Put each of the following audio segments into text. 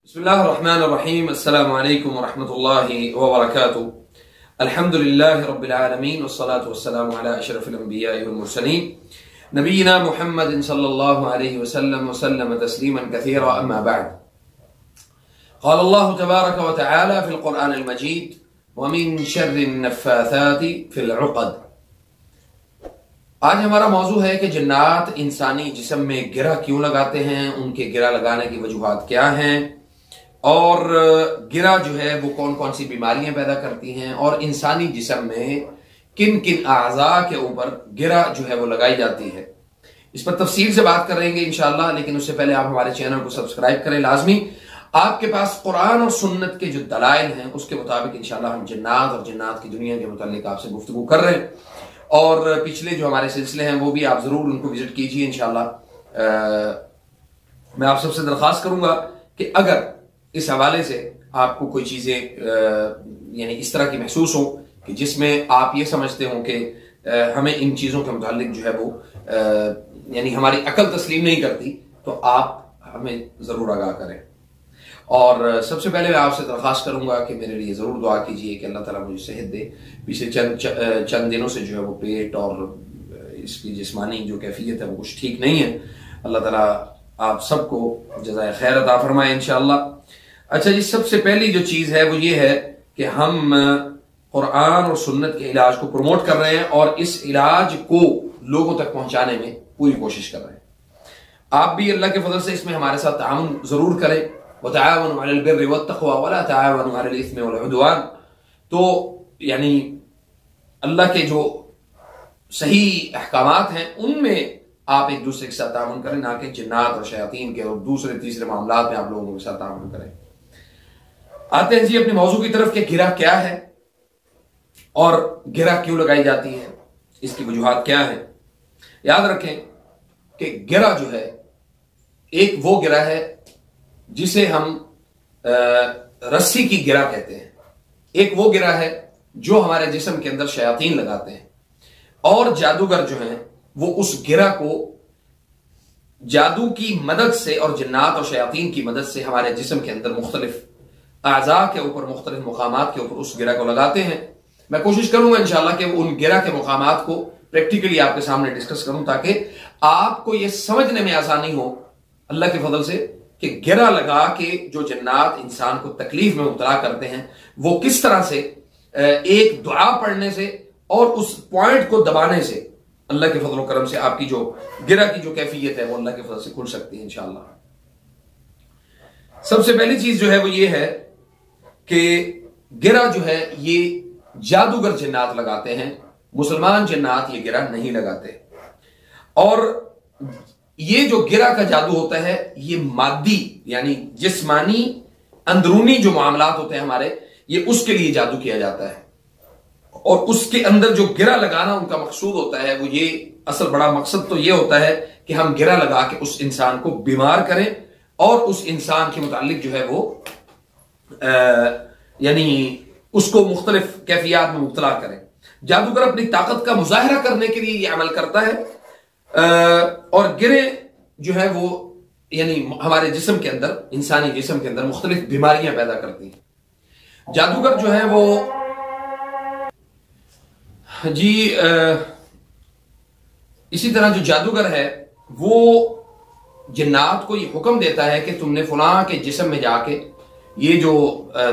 बिस्मिल्लाहिर्रहमानिर्रहीम। अस्सलामु अलैकुम वरहमतुल्लाहि वबरकातुहू। अल्हम्दुलिल्लाहि रब्बिल आलमीन वस्सलातु वस्सलामु अला अशरफिल अंबियाइ वल मुरसलीन नबीना मुहम्मदिन सल्लल्लाहु अलैहि वसल्लम व सल्लम तस्लीमन कसीरा अम्मा बअद। क़ाल अल्लाहु तबारक व तआला फ़िल क़ुरआनिल मजीद व मिन शर्रिन नफ़्फ़ाथाति फ़िल उक़द। आज हमारा मौजू है कि जिन्नात इंसानी जिस्म में गिरा क्यों लगाते हैं, उनके गिरा लगाने की वजूहात क्या हैं और गिरा जो है वो कौन कौन सी बीमारियां पैदा करती हैं और इंसानी जिस्म में किन किन आज़ा के ऊपर गिरा जो है वो लगाई जाती है। इस पर तफसील से बात करेंगे इंशाअल्लाह, लेकिन उससे पहले आप हमारे चैनल को सब्सक्राइब करें लाजमी। आपके पास कुरान और सुन्नत के जो दलाइल हैं उसके मुताबिक इंशाअल्लाह हम जिन्नात और जिन्नात की दुनिया के मुतालिक आपसे गुफ्तगू कर रहे हैं और पिछले जो हमारे सिलसिले हैं वो भी आप जरूर उनको विजिट कीजिए इंशाअल्लाह। मैं आप सबसे दरख्वास्त करूंगा कि अगर इस हवाले से आपको कोई चीजें यानी इस तरह की महसूस हो कि जिसमें आप ये समझते हो कि हमें इन चीजों के मुतालिक जो है वो यानी हमारी अकल तस्लीम नहीं करती, तो आप हमें जरूर आगाह करें। और सबसे पहले मैं आपसे दरख्वास्त करूंगा कि मेरे लिए जरूर दुआ कीजिए कि अल्लाह ताला मुझे सेहत दे। पिछले चंद दिनों से जो है वो पेट और इसकी जिस्मानी जो कैफियत है वो कुछ ठीक नहीं है। अल्लाह ताला आप सबको जज़ाए खैर अता फरमाए इंशाअल्लाह। अच्छा जी, सबसे पहली जो चीज है वो ये है कि हम कुरान और सुन्नत के इलाज को प्रमोट कर रहे हैं और इस इलाज को लोगों तक पहुंचाने में पूरी कोशिश कर रहे हैं। आप भी अल्लाह के फजल से इसमें हमारे साथ ताउन जरूर करें। वतआवनु अलल बिर्रि वत्तक़वा वला तआवनु अलल इस्मि वल उद्वान। तो यानी अल्लाह के जो सही अहकामात हैं उनमें आप एक दूसरे के साथ ताउन करें, ना कि जिन्नात और शयातीन के और दूसरे तीसरे मामलात में आप लोगों के साथ ताउन करें। आते हैं जी अपने मौजू की तरफ कि गिरा क्या है और गिरा क्यों लगाई जाती है, इसकी वजूहात क्या है। याद रखें कि गिरा जो है एक वो गिरा है जिसे हम रस्सी की गिरा कहते हैं, एक वो गिरा है जो हमारे जिस्म के अंदर शयातीन लगाते हैं और जादूगर जो हैं वो उस गिरा को जादू की मदद से और जिन्नात और शयातीन की मदद से हमारे जिस्म के अंदर मुख्तलिफ आज़ा के ऊपर मुख्तलिफ मुकामात के ऊपर उस गिरा को लगाते हैं। मैं कोशिश करूंगा इंशाअल्लाह कि उन गिरा के मुकामात को प्रैक्टिकली आपके सामने डिस्कस करूं ताकि आपको यह समझने में आसानी हो अल्लाह के फजल से कि गिरा लगा के जो जिन्नात इंसान को तकलीफ में मुब्तला करते हैं वो किस तरह से एक दुआ पढ़ने से और उस पॉइंट को दबाने से अल्लाह के फजल करम से आपकी जो गिरा की जो कैफियत है वो अल्लाह के फजल से खुल सकती है इंशाअल्लाह। सबसे पहली चीज जो है वो ये है कि गिरा जो है ये जादूगर जिन्नात लगाते हैं, मुसलमान जिन्नात ये गिरा नहीं लगाते। और ये जो गिरा का जादू होता है ये मादी यानी जिस्मानी अंदरूनी जो मामलात होते हैं हमारे, ये उसके लिए जादू किया जाता है और उसके अंदर जो गिरा लगाना उनका मकसूद होता है वो ये असल बड़ा मकसद तो ये होता है कि हम गिरा लगा के उस इंसान को बीमार करें और उस इंसान के मुतालिक जो है वो यानी उसको मुख्तलिफ कैफियत में मुब्तला करें। जादूगर अपनी ताकत का मुजाहरा करने के लिए ये अमल करता है और गिरे जो है वो यानी हमारे जिस्म के अंदर, इंसानी जिस्म के अंदर मुख्तलिफ बीमारियां पैदा करती हैं। जादूगर जो है वो जी इसी तरह जो जादूगर है वो जिन्नात को ये हुक्म देता है कि तुमने फलां के जिस्म में जाके ये जो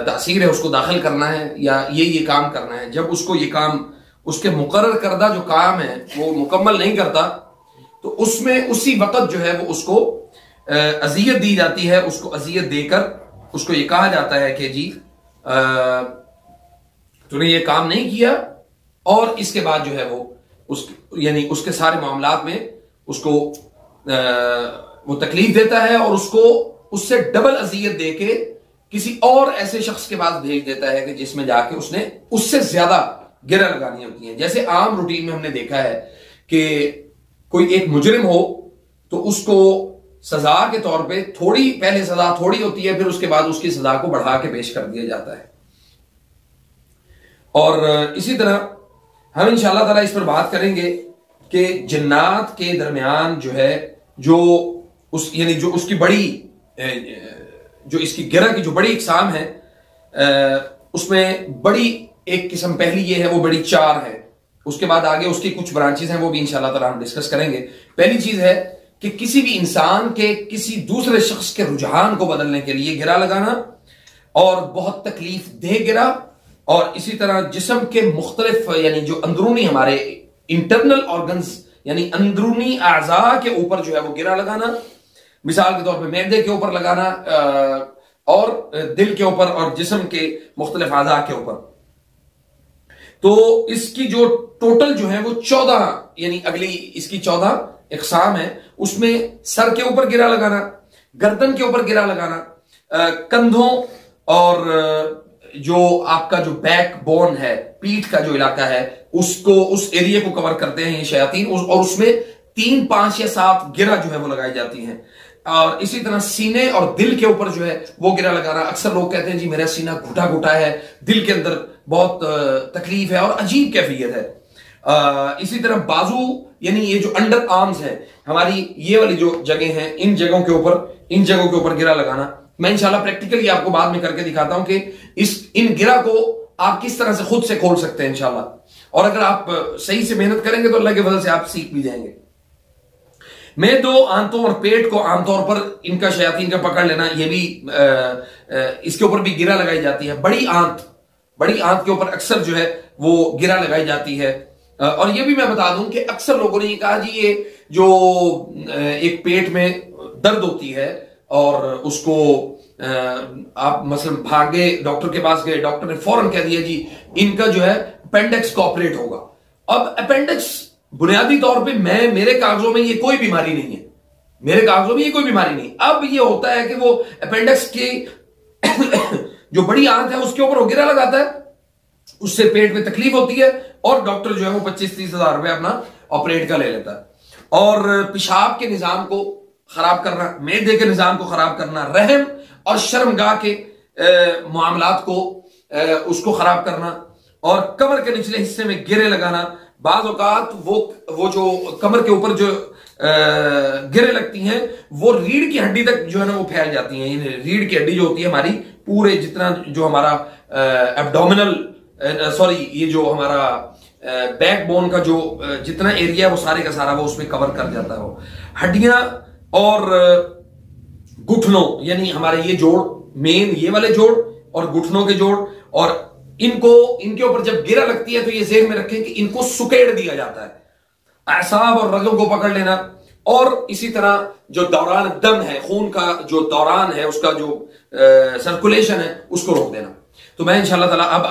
तासीर है उसको दाखिल करना है या ये काम करना है। जब उसको ये काम, उसके मुकर्रर करदा जो काम है वो मुकम्मल नहीं करता तो उसमें उसी वक्त जो है वो उसको अजियत दी जाती है। उसको अजियत देकर उसको ये कहा जाता है कि जी तूने ये काम नहीं किया और इसके बाद जो है वो उस यानी उसके सारे मामलात में उसको वो तकलीफ देता है और उसको उससे डबल अजियत देके किसी और ऐसे शख्स के पास भेज देता है कि जिसमें जाके उसने उससे ज्यादा गिरा लगानी होती है। जैसे आम रूटीन में हमने देखा है कि कोई एक मुजरिम हो तो उसको सजा के तौर पे थोड़ी, पहले सजा थोड़ी होती है, फिर उसके बाद उसकी सजा को बढ़ा के पेश कर दिया जाता है। और इसी तरह हम इंशाअल्लाह ताला इस पर बात करेंगे कि जिन्नात के दरमियान जो है जो उस यानी जो उसकी बड़ी जो इसकी गिरा की जो बड़ी इकसाम है, उसमें बड़ी एक किस्म पहली ये है, वो बड़ी 4 है। उसके बाद आगे उसकी कुछ ब्रांचेस हैं, वो भी इंशाल्लाह ताला हम डिस्कस करेंगे। पहली चीज है कि किसी भी इंसान के किसी दूसरे शख्स के रुझान को बदलने के लिए गिरा लगाना, और बहुत तकलीफ दे गिरा, और इसी तरह जिस्म के मुख्तलिफ यानी जो अंदरूनी हमारे इंटरनल ऑर्गन्स यानी अंदरूनी आज़ा के ऊपर जो है वो गिरा लगाना, मिसाल के तौर पे मैदे के ऊपर लगाना, और दिल के ऊपर और जिस्म के मुख्तलिफ आज़ा के ऊपर। तो इसकी जो टोटल जो है वो 14 यानी अगली इसकी 14 इकसाम है। उसमें सर के ऊपर गिरा लगाना, गर्दन के ऊपर गिरा लगाना, कंधों और जो आपका जो बैक बोन है, पीठ का जो इलाका है, उसको उस एरिया को कवर करते हैं ये शयातीन, और उसमें 3, 5 या 7 गिरा जो है वो लगाई जाती हैं। और इसी तरह सीने और दिल के ऊपर जो है वो गिरा लगाना। अक्सर लोग कहते हैं जी मेरा सीना घुटा घुटा है, दिल के अंदर बहुत तकलीफ है और अजीब कैफियत है। इसी तरह बाजू यानी ये जो अंडर आर्म्स है हमारी, ये वाली जो जगह है, इन जगहों के ऊपर गिरा लगाना। मैं इंशाल्लाह प्रैक्टिकली आपको बाद में करके दिखाता हूं कि इन गिरा को आप किस तरह से खुद से खोल सकते हैं इंशाल्लाह। और अगर आप सही से मेहनत करेंगे तो अल्लाह के फजल से आप सीख भी जाएंगे। मैं दो आंतों और पेट को आमतौर पर इनका शयातीन का पकड़ लेना, ये भी इसके ऊपर भी गिरा लगाई जाती है। बड़ी आंत के ऊपर अक्सर जो है वो गिरा लगाई जाती है। और ये भी मैं बता दूं कि अक्सर लोगों ने ये कहा जी ये जो एक पेट में दर्द होती है और उसको आप मसलन भागे डॉक्टर के पास गए, डॉक्टर ने फौरन कह दिया जी इनका जो है अपेंडिक्स का ऑपरेट होगा। अब अपेंडिक्स बुनियादी तौर पे मेरे कागजों में ये कोई बीमारी नहीं है, मेरे कागजों में ये कोई बीमारी नहीं। अब ये होता है कि वो अपेंडिक्स की जो बड़ी आंत है उसके ऊपर वो गिरा लगाता है, उससे पेट में तकलीफ होती है और डॉक्टर जो है वो 25-30 हजार रुपए अपना ऑपरेट का ले लेता है। और पेशाब के निजाम को खराब करना, मैदे के निजाम को खराब करना, रहम और शर्मगाह के मामलात को उसको खराब करना, और कमर के निचले हिस्से में गिरे लगाना। बाज औकात वो जो कमर के ऊपर जो गिरे लगती हैं वो रीढ़ की हड्डी तक जो है ना वो फैल जाती हैं। रीढ़ की हड्डी जो होती है हमारी, पूरे जितना जो हमारा एब्डोमिनल ये जो हमारा बैकबोन का जो जितना एरिया है वो सारे का सारा वो उसमें कवर कर जाता है। वो हड्डियां और घुटनों यानी हमारे ये जोड़, मेन ये वाले जोड़ और घुटनों के जोड़, और इनके ऊपर जब गिरा लगती है तो ये ज़हन में रखें कि इनको सुकेड़ दिया जाता है। असाब और रगों को पकड़ लेना, और इसी तरह जो दौरान दम है, खून का जो दौरान है, उसका जो सर्कुलेशन है उसको रोक देना। तो मैं इंशाल्लाह ताला अब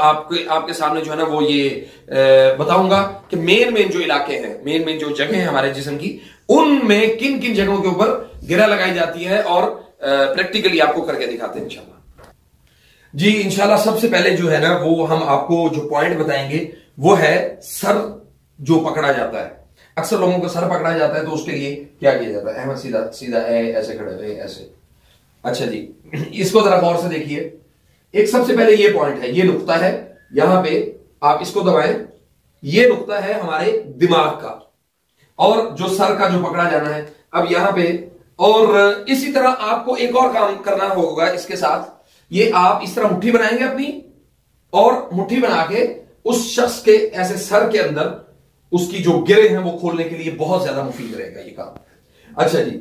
आपके सामने जो है ना वो ये बताऊंगा कि मेन जो इलाके हैं, मेन जो जगह है हमारे जिस्म की, उनमें किन किन जगहों के ऊपर गिरा लगाई जाती है, और प्रैक्टिकली आपको करके दिखाते हैं इंशाल्लाह। जी इंशाल्लाह सबसे पहले जो है ना वो हम आपको जो पॉइंट बताएंगे वो है सर जो पकड़ा जाता है। अक्सर लोगों का सर पकड़ा जाता है तो उसके लिए क्या किया जाता है? अहमद सीधा सीधा ऐसे खड़े हुए ऐसे। अच्छा जी, इसको जरा गौर से देखिए। एक सबसे पहले ये पॉइंट है, ये नुक्ता है, यहां पे आप इसको दबाएं, ये नुक्ता है हमारे दिमाग का, और जो सर का जो पकड़ा जाना है अब यहां पे। और इसी तरह आपको एक और काम करना होगा इसके साथ, ये आप इस तरह मुट्ठी बनाएंगे अपनी, और मुट्ठी बना के उस शख्स के ऐसे सर के अंदर उसकी जो गिरे हैं वो खोलने के लिए बहुत ज्यादा मुफीद रहेगा ये काम। अच्छा जी,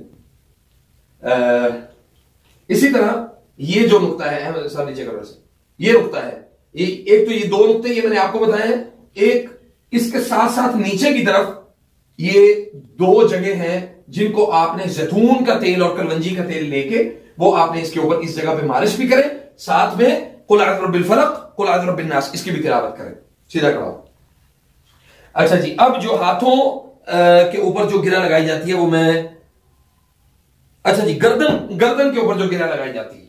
इसी तरह ये जो नुक्ता है, सर नीचे करो से, ये नुक्ता है, एक तो ये दो नुक्ते ये मैंने आपको बताए हैं, एक इसके साथ साथ नीचे की तरफ ये दो जगह हैं जिनको आपने जैतून का तेल और कलवंजी का तेल लेके वो आपने इसके ऊपर इस जगह पे मालिश भी करें, साथ में कुल अऊज़ु बिरब्बिल फलक कुल अऊज़ु बिरब्बिन नास इसकी भी तिलावत करें। सीधा कराओ। अच्छा जी, अब जो हाथों के ऊपर जो गिरा लगाई जाती है वो मैं, अच्छा जी, गर्दन के ऊपर जो गिरा लगाई जाती है,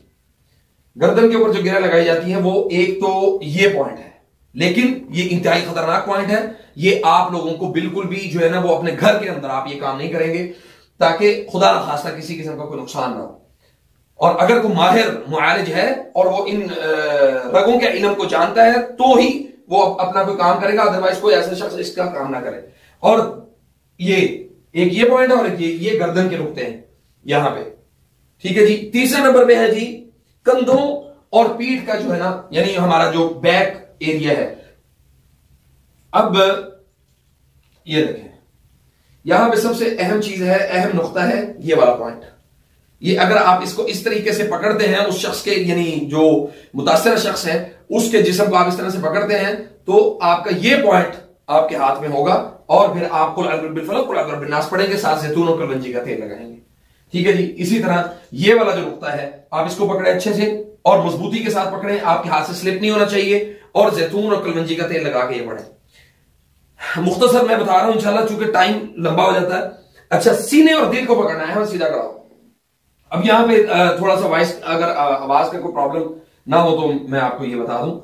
गर्दन के ऊपर जो गिरा लगाई जाती है वो एक तो ये पॉइंट है, लेकिन ये इंतहाई खतरनाक पॉइंट है। ये आप लोगों को बिल्कुल भी जो है ना वो अपने घर के अंदर आप ये काम नहीं करेंगे, ताकि खुदा न खास्ता किसी किस्म का कोई नुकसान ना हो। और अगर कोई माहिर मुआलिज है और वो इन रगों के इल्म को जानता है तो ही वो अपना कोई काम करेगा, अदरवाइज कोई ऐसा शख्स इसका काम ना करे। और ये एक ये पॉइंट है और एक ये गर्दन के नुक्ते हैं यहां पे, ठीक है जी। तीसरे नंबर पे है जी कंधों और पीठ का जो है ना, यानी हमारा जो बैक एरिया है। अब ये देखें, यहां पे सबसे अहम चीज है, अहम नुक्ता है ये वाला पॉइंट। ये अगर आप इसको इस तरीके से पकड़ते हैं उस शख्स के, यानी जो मुतासिर शख्स है उसके जिस्म को आप इस तरह से पकड़ते हैं, तो आपका ये पॉइंट आपके हाथ में होगा और फिर आप कुल अज़ बिल फलक कुल अज़ बिन नास पढ़ेंगे, साथ जैतून और कलवंजी का तेल लगाएंगे। ठीक है जी। इसी तरह ये वाला जो नुक्ता है आप इसको पकड़े अच्छे से और मजबूती के साथ पकड़े, आपके हाथ से स्लिप नहीं होना चाहिए, और जैतून और कलवंजी का तेल लगा के ये पढ़े। मुख्तसर मैं बता रहा हूं इंशाल्लाह, चूंकि टाइम लंबा हो जाता है। अच्छा, सीने और दिल को पकड़ना है, सीधा कराओ। अब यहां पे थोड़ा सा वॉइस, अगर आवाज का कोई प्रॉब्लम ना हो तो मैं आपको ये बता दूं,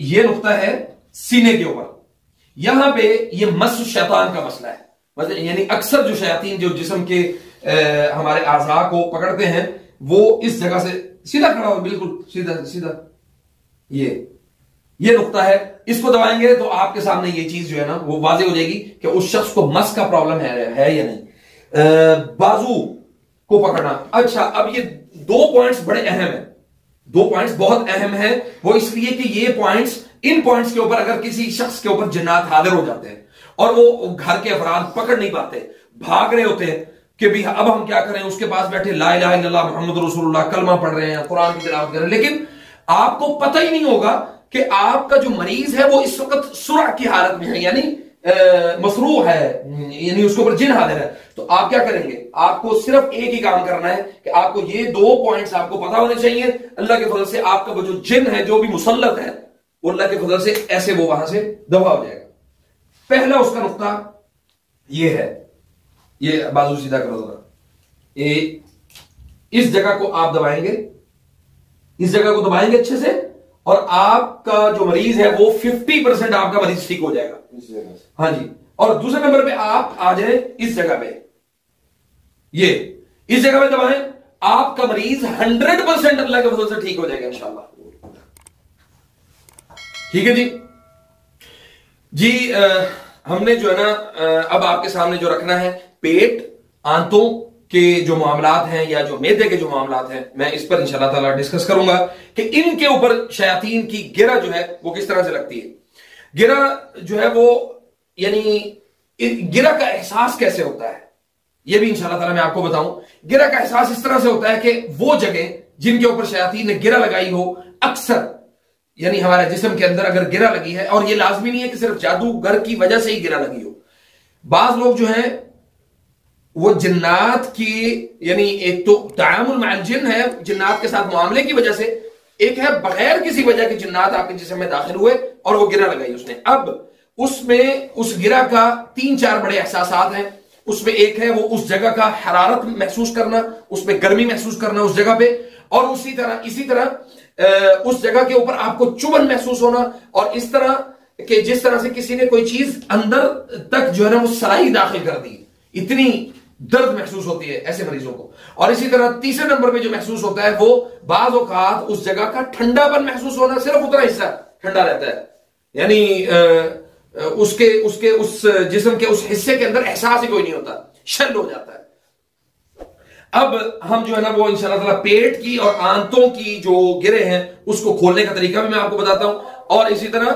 ये नुक्ता है सीने के ऊपर। यहां पे ये मस शैतान का मसला है, मतलब यानी अक्सर जो शयातीन जो जिस्म के हमारे आज़ा को पकड़ते हैं वो इस जगह से, सीधा खड़ा हो, बिल्कुल सीधा सीधा, ये नुक्ता है। इसको दबाएंगे तो आपके सामने ये चीज जो है ना वो वाज़ेह हो जाएगी कि उस शख्स को मस का प्रॉब्लम है या नहीं। बाजू को पकड़ना। अच्छा, अब ये 2 पॉइंट्स बड़े अहम हैं, 2 पॉइंट्स बहुत अहम हैं। वो इसलिए कि ये पॉइंट्स, इन पॉइंट्स के ऊपर अगर किसी शख्स के ऊपर जिन्नात हाजिर हो जाते हैं और वो घर के अफराद पकड़ नहीं पाते, भाग रहे होते हैं कि भी अब हम क्या करें, उसके पास बैठे ला इलाहा इल्लल्लाह मुहम्मद रसूलुल्लाह कलमा पढ़ रहे हैं, कुरान की तिलावत कर रहे हैं, लेकिन आपको पता ही नहीं होगा कि आपका जो मरीज है वो इस वक्त सुरा की हालत में है, यानी मसरूह है, यानी उसके ऊपर जिन हाजिर है। तो आप क्या करेंगे, आपको सिर्फ एक ही काम करना है कि आपको ये 2 पॉइंट्स आपको पता होने चाहिए। अल्लाह के फजल से आपका वो जो जिन है, जो भी मुसल्लत है, वो अल्लाह के फजल से ऐसे वो वहां से दफा हो जाएगा। पहला उसका नुक्ता ये है, ये बाजू सीधा करो जरा, इस जगह को आप दबाएंगे, इस जगह को दबाएंगे अच्छे से, और आपका जो मरीज है वो 50% आपका मरीज ठीक हो जाएगा इस जगह से। हाँ जी। और दूसरे नंबर पे आप आ जाए इस जगह पे, ये इस जगह पे दबाएं, आपका मरीज 100% अल्लाह के फजल से ठीक हो जाएगा इंशाअल्लाह। ठीक है जी। जी हमने जो है ना अब आपके सामने जो रखना है, पेट, आंतों के जो मामलात हैं या जो मैदे के जो मामलात हैं, मैं इस पर इंशाअल्लाह ताला डिस्कस करूंगा कि इनके ऊपर शयातीन की गिरा जो है वो किस तरह से लगती है। गिरा जो है वो, यानी गिरा का एहसास कैसे होता है, ये भी इंशाअल्लाह ताला मैं आपको बताऊं। गिरा का एहसास इस तरह से होता है कि वो जगह जिनके ऊपर शयातीन ने गिरा लगाई हो, अक्सर यानी हमारे जिस्म के अंदर अगर गिरा लगी है, और ये लाजमी नहीं है कि सिर्फ जादूगर की वजह से ही गिरा लगी हो, बाज लोग जो है वो जिन्नात की, यानी एक तो तामुल मअल जिन है, जिन्नात के साथ मामले की वजह से, एक है बगैर किसी वजह के जिन्नात आपके जिस्म में दाखिल हुए और वो गिरा लगाई उसने। अब उसमें उस गिरा का 3-4 बड़े एहसासात हैं। उसमें एक है वो उस जगह का हरारत महसूस करना, उसमें गर्मी महसूस करना उस जगह पे, और इसी तरह उस जगह के ऊपर आपको चुभन महसूस होना, और इस तरह कि जिस तरह से किसी ने कोई चीज अंदर तक जो है ना वो सराही दाखिल कर दी, इतनी दर्द महसूस होती है ऐसे मरीजों को। और इसी तरह तीसरे नंबर पे जो महसूस होता है वो बाज़ औक़ात उस जगह का ठंडापन महसूस होना, सिर्फ उतना हिस्सा ठंडा रहता है, यानी उसके उस जिस्म के उस हिस्से के अंदर एहसास ही कोई नहीं होता, शल हो जाता है। अब हम जो है ना वो इंशाअल्लाह ताला पेट की और आंतों की जो गिरे हैं उसको खोलने का तरीका भी मैं आपको बताता हूं, और इसी तरह